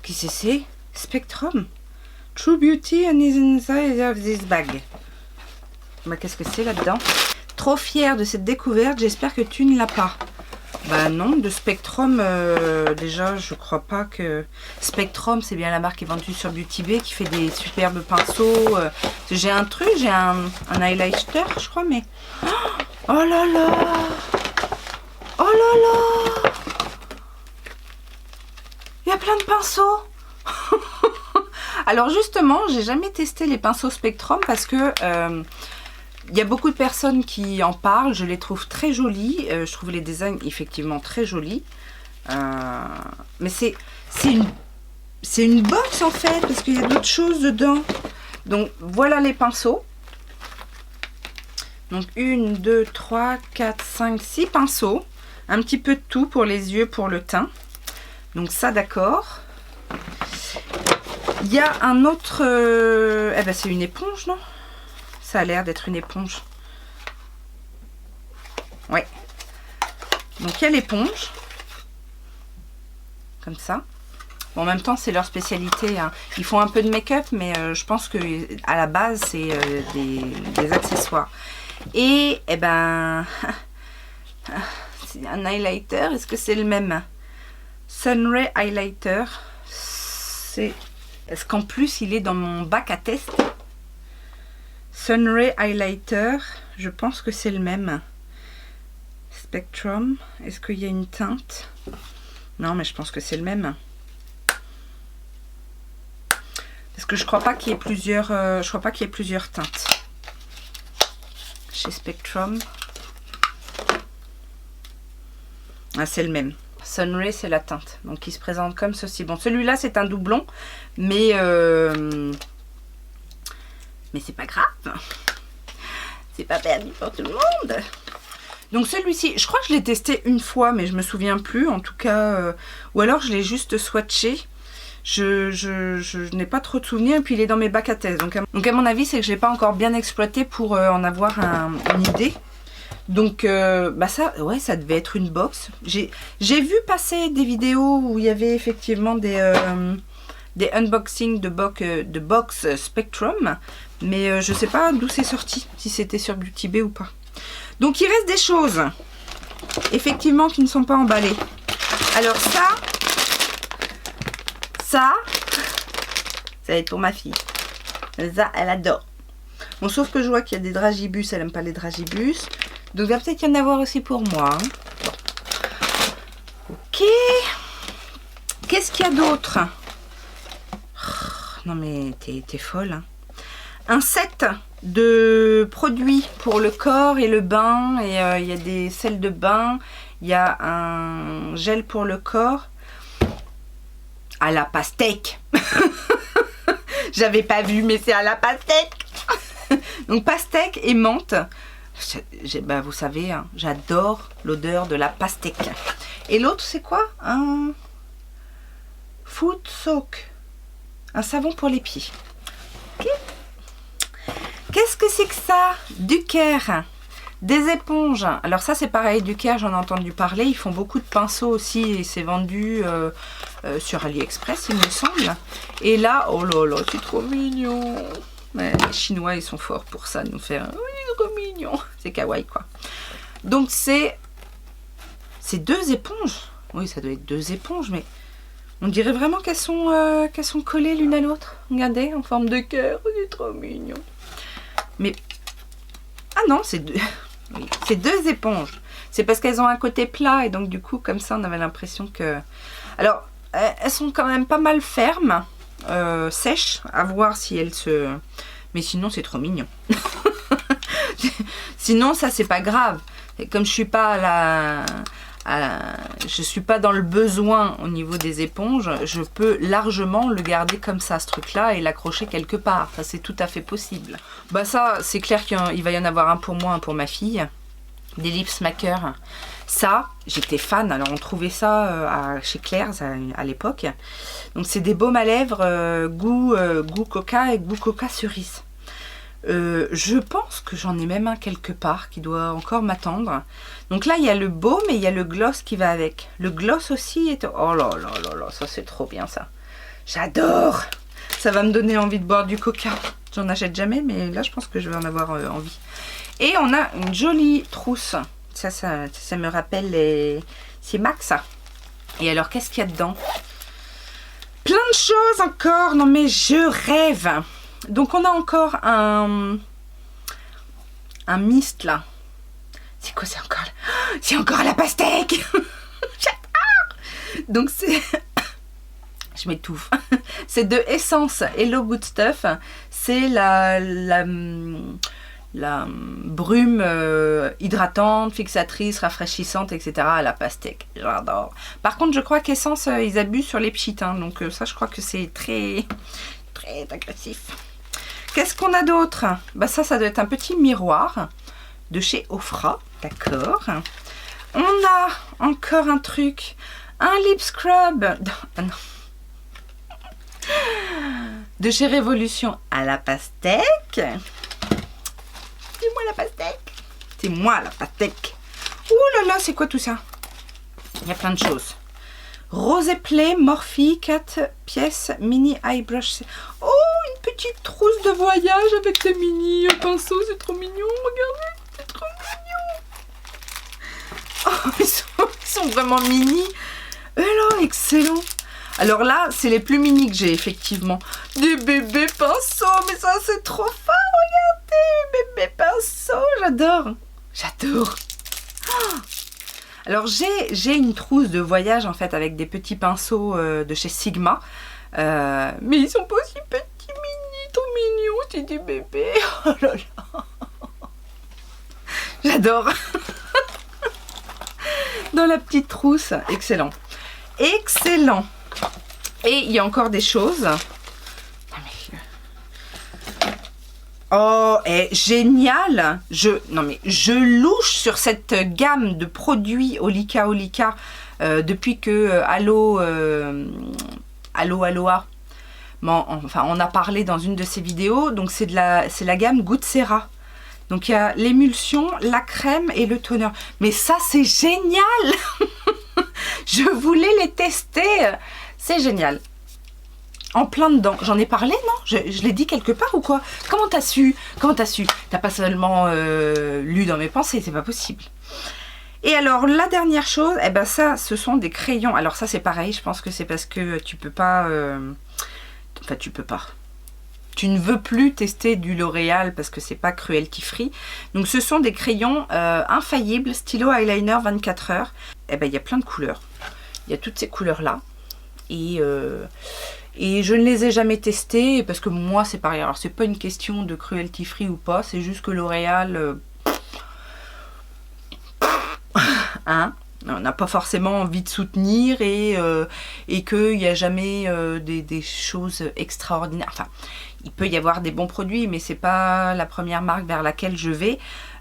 Qu'est-ce que c'est? Spectrum. True Beauty and is inside of this bag. Bah, qu'est-ce que c'est là-dedans? Trop fière de cette découverte, j'espère que tu ne l'as pas. Bah non, de Spectrum, déjà je crois pas que... Spectrum, c'est bien la marque qui est vendue sur Beauty Bay, qui fait des superbes pinceaux. J'ai un truc, j'ai un highlighter, je crois, mais... Oh là là! Oh là là! Il y a plein de pinceaux. Alors justement, j'ai jamais testé les pinceaux Spectrum parce que... il y a beaucoup de personnes qui en parlent, je les trouve très jolis, je trouve les designs effectivement très jolis, mais c'est c'est une box en fait, parce qu'il y a d'autres choses dedans. Donc voilà les pinceaux. Donc 1, 2, 3, 4, 5, 6 pinceaux. Un petit peu de tout pour les yeux, pour le teint. Donc ça, d'accord. Il y a un autre... eh ben c'est une éponge, non? Ça a l'air d'être une éponge. Ouais. Donc il y a l'éponge. Comme ça. Bon, en même temps, c'est leur spécialité. Hein. Ils font un peu de make-up, mais je pense que à la base, c'est des accessoires. Et, eh ben... c'est un highlighter. Est-ce que c'est le même? Sunray Highlighter. C'est... Est-ce qu'en plus, il est dans mon bac à test? Sunray Highlighter. Je pense que c'est le même. Spectrum. Est-ce qu'il y a une teinte? Non, mais je pense que c'est le même. Parce que je crois pas qu'il y ait plusieurs, teintes chez Spectrum. Ah, c'est le même. Sunray, c'est la teinte. Donc, il se présente comme ceci. Bon, celui-là, c'est un doublon, mais c'est pas grave. C'est pas perdu pour tout le monde. Donc celui-ci, je crois que je l'ai testé une fois, mais je me souviens plus. En tout cas, ou alors je l'ai juste swatché. Je n'ai pas trop de souvenirs. Et puis il est dans mes bacs à test. Donc à mon avis, c'est que je l'ai pas encore bien exploité pour en avoir une idée. Donc bah ça, ouais, ça devait être une box. J'ai vu passer des vidéos où il y avait effectivement des unboxings de box Spectrum. Mais je sais pas d'où c'est sorti, si c'était sur Beauty Bay ou pas. Donc il reste des choses, effectivement, qui ne sont pas emballées. Alors ça va être pour ma fille. Ça, elle adore. Bon, sauf que je vois qu'il y a des dragibus, elle n'aime pas les dragibus. Donc il va peut-être y en avoir aussi pour moi. Hein. Bon. Ok. Qu'est-ce qu'il y a d'autre? Non mais t'es folle. Hein. Un set de produits pour le corps et le bain. Et il y a des sels de bain. Il y a un gel pour le corps. À la pastèque. J'avais pas vu, mais c'est à la pastèque. Donc pastèque et menthe. Bah, vous savez, hein, j'adore l'odeur de la pastèque. Et l'autre, c'est quoi? Un foot soak. Un savon pour les pieds. Okay. Qu'est-ce que c'est que ça? Du Care. Des éponges. Alors ça, c'est pareil, du Care, j'en ai entendu parler. Ils font beaucoup de pinceaux aussi et c'est vendu sur AliExpress, il me semble. Et là, oh là là, c'est trop mignon. Ouais, les Chinois, ils sont forts pour ça, nous faire... Oui, trop mignon. C'est kawaii, quoi. Donc, c'est 2 éponges. Oui, ça doit être 2 éponges, mais on dirait vraiment qu'elles sont collées l'une à l'autre. Regardez, en forme de cœur. C'est trop mignon. Mais... Ah non, c'est 2... Oui, c'est 2 éponges. C'est parce qu'elles ont un côté plat et donc, du coup, comme ça, on avait l'impression que... Alors, elles sont quand même pas mal fermes. Sèche, à voir si elle se... Mais sinon c'est trop mignon. Sinon ça c'est pas grave. Et comme je suis pas je suis pas dans le besoin au niveau des éponges, je peux largement le garder comme ça, ce truc là, et l'accrocher quelque part. Ça c'est tout à fait possible. Bah ça c'est clair qu'il va y en avoir un pour moi, un pour ma fille. Des lip smackers. Ça, j'étais fan. Alors, on trouvait ça chez Claire's à l'époque. Donc, c'est des baumes à lèvres goût coca et goût coca cerise. Je pense que j'en ai même un quelque part qui doit encore m'attendre. Donc là, il y a le baume et il y a le gloss qui va avec. Le gloss aussi est... Oh là là là là, ça c'est trop bien ça. J'adore. Ça va me donner envie de boire du coca. J'en achète jamais, mais là, je pense que je vais en avoir envie. Et on a une jolie trousse. Ça me rappelle les... C'est Max, ça. Et alors, qu'est-ce qu'il y a dedans? Plein de choses encore. Non, mais je rêve. Donc, on a encore un mist, là. C'est quoi, c'est encore... C'est encore à la pastèque. J'adore. Donc, c'est... Je m'étouffe. C'est de Essence Hello Good Stuff. C'est brume hydratante, fixatrice, rafraîchissante, etc. à la pastèque. J'adore. Par contre, je crois qu'Essence, ils abusent sur les pchites, hein, donc ça, je crois que c'est très agressif. Qu'est-ce qu'on a d'autre? Bah ça doit être un petit miroir de chez Ofra, d'accord. On a encore un truc, un lip scrub de chez Révolution à la pastèque. C'est moi la pastèque. C'est moi la pastèque. Ouh là là, c'est quoi tout ça? Il y a plein de choses. Rose Play Morphe 4 pièces mini eyebrush. Oh, une petite trousse de voyage avec des mini pinceaux, c'est trop mignon, regardez, c'est trop mignon. Oh, ils sont vraiment mini. Alors, excellent. Alors là, c'est les plus mini que j'ai, effectivement. Des bébés pinceaux, mais ça, c'est trop fort, regardez, bébés pinceaux, j'adore. J'adore. Oh. Alors, j'ai une trousse de voyage, en fait, avec des petits pinceaux de chez Sigma. Mais ils sont pas aussi petits, mini, trop mignons, c'est des bébés. Oh là là. J'adore. Dans la petite trousse, excellent. Excellent. Et il y a encore des choses. Oh, génial. Je louche sur cette gamme de produits Olika depuis que Aloha. Enfin, on a parlé dans une de ses vidéos. Donc c'est la gamme Good Sera. Donc il y a l'émulsion, la crème et le toner. Mais ça c'est génial. Je voulais les tester. C'est génial. En plein dedans. J'en ai parlé, non? Je l'ai dit quelque part ou quoi? Comment t'as su? Comment t'as su? T'as pas seulement lu dans mes pensées, c'est pas possible. Et alors, la dernière chose, eh ben ça, ce sont des crayons. Alors ça, c'est pareil, je pense que c'est parce que tu peux pas... Enfin, tu peux pas. Tu ne veux plus tester du L'Oréal parce que c'est pas cruelty free. Donc, ce sont des crayons infaillibles, stylo eyeliner 24 heures. Eh ben, il y a plein de couleurs. Il y a toutes ces couleurs-là. Et je ne les ai jamais testés parce que moi c'est pareil. Alors c'est pas une question de cruelty free ou pas, c'est juste que L'Oréal hein, on n'a pas forcément envie de soutenir et qu'il n'y a jamais des choses extraordinaires. Enfin, il peut y avoir des bons produits, mais c'est pas la première marque vers laquelle je vais.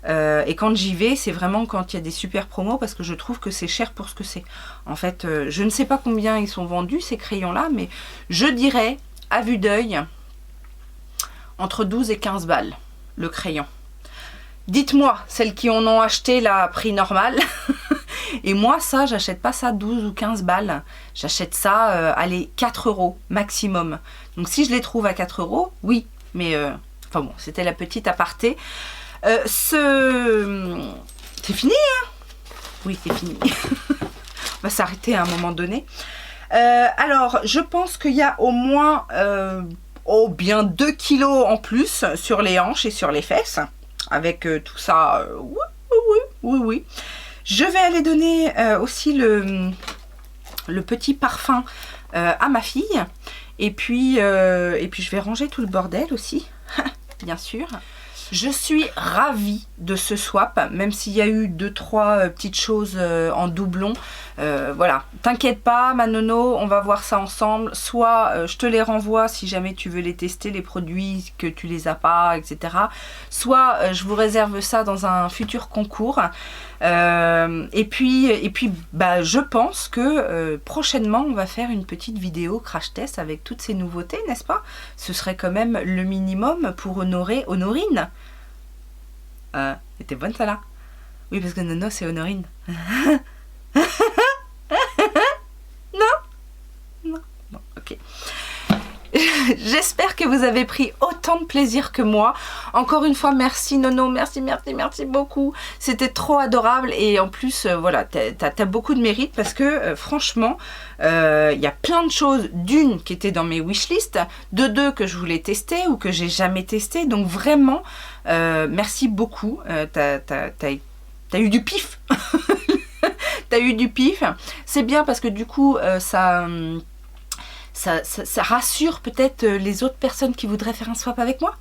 Et quand j'y vais, c'est vraiment quand il y a des super promos parce que je trouve que c'est cher pour ce que c'est. En fait, je ne sais pas combien ils sont vendus ces crayons-là, mais je dirais, à vue d'œil, entre 12 et 15 balles le crayon. Dites-moi, celles qui en ont acheté là à prix normal. Et moi, ça, j'achète pas ça 12 ou 15 balles. J'achète ça, allez, 4 € maximum. Donc si je les trouve à 4 € oui. Mais, enfin bon, c'était la petite aparté. C'est fini, hein? Oui, c'est fini. On va s'arrêter à un moment donné. Alors, je pense qu'il y a au moins bien 2 kilos en plus sur les hanches et sur les fesses. Avec tout ça, oui. Je vais aller donner aussi le petit parfum à ma fille. Et puis je vais ranger tout le bordel aussi, bien sûr. Je suis ravie de ce swap, même s'il y a eu 2-3 petites choses en doublon. Voilà, t'inquiète pas ma nono, on va voir ça ensemble. Soit je te les renvoie si jamais tu veux les tester, les produits que tu les as pas, etc. Soit je vous réserve ça dans un futur concours. Et puis bah, je pense que prochainement on va faire une petite vidéo crash test avec toutes ces nouveautés, n'est-ce pas? Ce serait quand même le minimum pour honorer Honorine. Était bonne ça là? Oui, parce que Nono c'est Honorine. Non, ok. J'espère que vous avez pris autant de plaisir que moi. Encore une fois, merci Nono, merci beaucoup. C'était trop adorable et en plus, voilà, t'as beaucoup de mérite parce que franchement, il y a plein de choses. D'une qui était dans mes wishlist, de deux que je voulais tester ou que j'ai jamais testé. Donc vraiment, merci beaucoup. T'as eu du pif. T'as eu du pif. C'est bien parce que du coup, ça rassure peut-être les autres personnes qui voudraient faire un swap avec moi.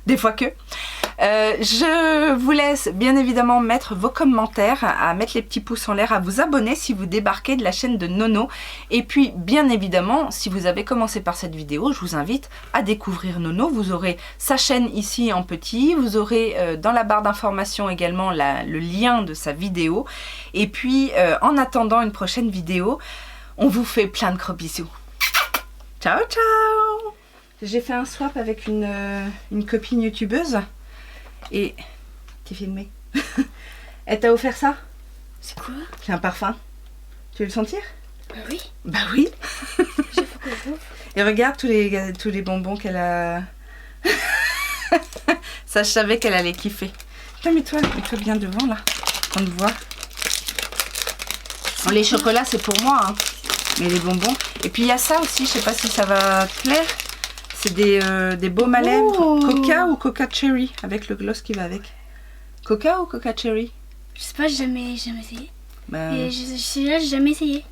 des fois que. Je vous laisse bien évidemment mettre vos commentaires, à mettre les petits pouces en l'air, à vous abonner si vous débarquez de la chaîne de Nono. Et puis bien évidemment, si vous avez commencé par cette vidéo, je vous invite à découvrir Nono. Vous aurez sa chaîne ici en petit, vous aurez dans la barre d'informations également le lien de sa vidéo. Et puis en attendant une prochaine vidéo, on vous fait plein de gros bisous. Ciao ciao. J'ai fait un swap avec une copine youtubeuse. Et t'es filmé. Elle t'a offert ça? C'est quoi? C'est un parfum. Tu veux le sentir? Oui. Bah oui. Faut que je l'ouvre. Et regarde tous les bonbons qu'elle a. Ça, je savais qu'elle allait kiffer. Tiens, mets-toi bien devant là. On te voit. Bon, les chocolats, c'est pour moi. Hein. Mais les bonbons. Et puis il y a ça aussi, je sais pas si ça va te plaire. C'est des baumes à lèvres. Oh. Coca ou Coca Cherry. Avec le gloss qui va avec. Coca ou Coca Cherry? Je sais pas, j'ai jamais essayé. Bah, Et celui-là, j'ai jamais essayé.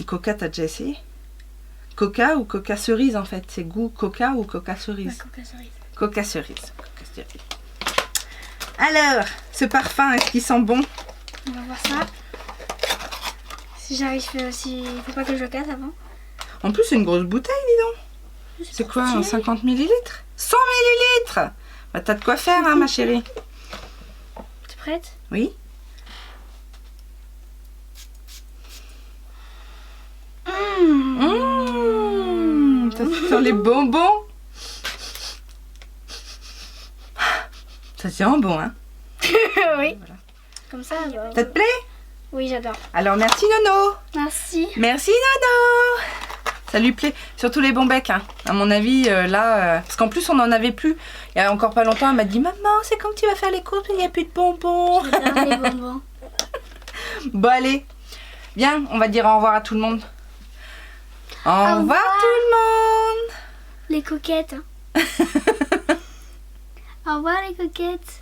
Coca, t'as déjà essayé? Coca ou Coca cerise en fait? C'est goût Coca ou Coca cerise? Coca cerise. Coca cerise. Coca cerise. Alors, ce parfum, est-ce qu'il sent bon? On va voir ça. Si j'arrive, il faut pas que je le casse avant. En plus, c'est une grosse bouteille, dis donc. C'est quoi, 50 ml? 100 ml? Bah, t'as de quoi faire, hein, ma chérie? T'es prête? Oui. Ça sent les bonbons. Ça sent bon, hein? Oui. Voilà. Comme ça, bah, Ça te plaît? oui, j'adore. Alors, merci, Nono. Merci. Merci, Nono. Ça lui plaît. Surtout les bons becs, hein. À mon avis, là... parce qu'en plus, on n'en avait plus. Il y a encore pas longtemps, elle m'a dit « Maman, c'est quand tu vas faire les courses, il n'y a plus de bonbons. » J'adore les bonbons. Bon, allez. Bien, on va dire au revoir à tout le monde. Au revoir revoir. tout le monde. Les coquettes. Au revoir les coquettes.